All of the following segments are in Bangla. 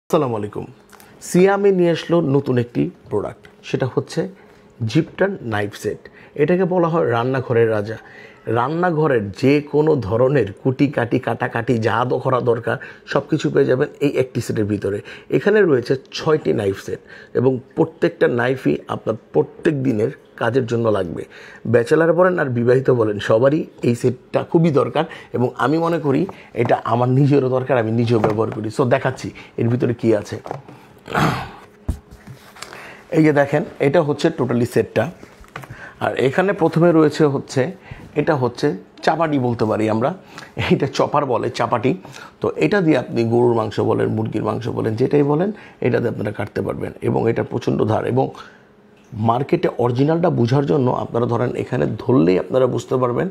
আসসালামু আলাইকুম। সিয়ামে নিয়ে আসলো নতুন একটি প্রোডাক্ট, সেটা হচ্ছে জিপটার নাইফ সেট। এটাকে বলা হয় রান্নাঘরের রাজা। রান্নাঘরের যে কোনো ধরনের কাটাকাটি যা করা দরকার সব কিছু পেয়ে যাবেন এই একটি সেটের ভিতরে। এখানে রয়েছে 6টি নাইফ সেট এবং প্রত্যেকটা নাইফই আপনার প্রত্যেক দিনের কাজের জন্য লাগবে। ব্যাচেলার বলেন আর বিবাহিত বলেন, সবারই এই সেটটা খুবই দরকার এবং আমি মনে করি এটা আমার নিজেরও দরকার, আমি নিজেও ব্যবহার করি। সো দেখাচ্ছি এর ভিতরে কি আছে। এই যে দেখেন, এটা হচ্ছে টোটালি সেটটা। আর এখানে প্রথমে রয়েছে হচ্ছে এটা হচ্ছে চাপাটি বলতে পারি আমরা, এটা চপার বলে, চাপাটি। তো এটা দিয়ে আপনি গরুর মাংস বলেন, মুরগির মাংস বলেন, যেটাই বলেন এটা দিয়ে আপনারা কাটতে পারবেন। এবং এটা প্রচণ্ড ধার, এবং মার্কেটে অরিজিনালটা বোঝার জন্য আপনারা ধরেন এখানে ধরলেই আপনারা বুঝতে পারবেন,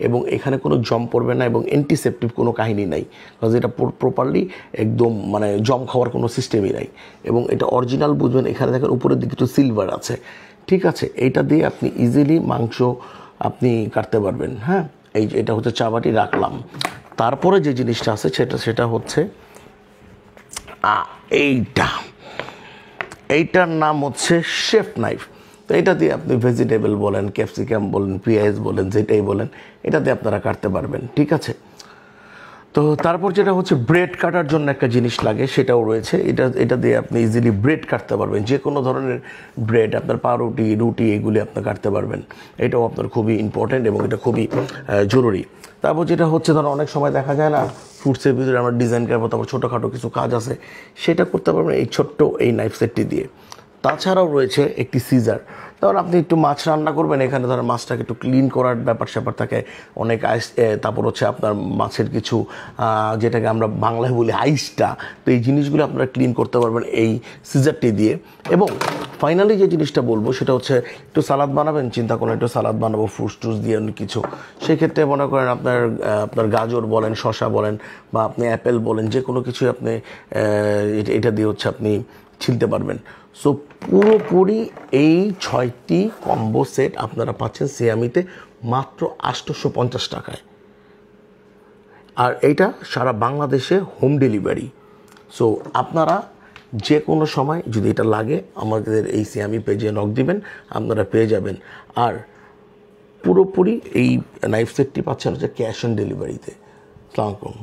এবং এখানে কোনো জম পড়বে না এবং অ্যান্টিসেপটিভ কোনো কাহিনী নাই, কারণ এটা প্রপারলি একদম মানে জম খাওয়ার কোনো সিস্টেমই নাই। এবং এটা অরিজিনাল বুঝবেন, এখানে দেখেন উপরের দিকে একটু সিলভার আছে, ঠিক আছে। এইটা দিয়ে আপনি ইজিলি মাংস আপনি কাটতে পারবেন। হ্যাঁ, এই যে এটা হচ্ছে চাবাটি রাখলাম। তারপরে যে জিনিসটা আছে সেটা হচ্ছে এইটার নাম হচ্ছে শেফ নাইফ। তো এটা দিয়ে আপনি ভেজিটেবল বলেন, ক্যাপসিকাম বলেন, পেঁয়াজ বলেন, যেটাই বলেন এটা দিয়ে আপনারা কাটতে পারবেন, ঠিক আছে। তো তারপর যেটা হচ্ছে ব্রেড কাটার জন্য একটা জিনিস লাগে, সেটাও রয়েছে। এটা দিয়ে আপনি ইজিলি ব্রেড কাটতে পারবেন, যে কোনো ধরনের ব্রেড, আপনার পাউরুটি, রুটি, এগুলি আপনি কাটতে পারবেন। এটাও আপনার খুবই ইম্পর্ট্যান্ট এবং এটা খুবই জরুরি। তারপর যেটা হচ্ছে ধরো অনেক সময় দেখা যায় না, ফুডসের ভিতরে আমরা ডিজাইন করবো, তারপর ছোটোখাটো কিছু কাজ আছে, সেটা করতে পারবেন এই ছোট্ট এই নাইফ সেটটি দিয়ে। তাছাড়াও রয়েছে একটি সিজার। ধরুন আপনি একটু মাছ রান্না করবেন, এখানে ধরুন মাছটাকে একটু ক্লিন করার ব্যাপার থাকে, অনেক আইস, তারপর হচ্ছে আপনার মাছের কিছু যেটাকে আমরা বাংলায় বলি আইসটা, তো এই জিনিসগুলো আপনারা ক্লিন করতে পারবেন এই সিজারটি দিয়ে। এবং ফাইনালি যে জিনিসটা বলবো সেটা হচ্ছে, একটু সালাদ বানাবেন, চিন্তা করেন একটু সালাদ বানাবো ফ্রুটস টুস দিয়ে কিছু, সেক্ষেত্রে মনে করেন আপনার গাজর বলেন, শসা বলেন, বা আপনি অ্যাপেল বলেন, যে কোনো কিছুই আপনি এটা দিয়ে হচ্ছে আপনি ছিলতে পারবেন। সো পুরোপুরি এই 6টি কম্বো সেট আপনারা পাচ্ছেন সিয়ামিতে মাত্র 850 টাকায়। আর এইটা সারা বাংলাদেশে হোম ডেলিভারি। সো আপনারা যে কোনো সময় যদি এটা লাগে আমাদের এই সিয়ামি পেজে নক দিবেন, আপনারা পেয়ে যাবেন। আর পুরোপুরি এই নাইফ সেটটি পাচ্ছেন হচ্ছে ক্যাশ অন ডেলিভারিতে। আসসালামু আলাইকুম।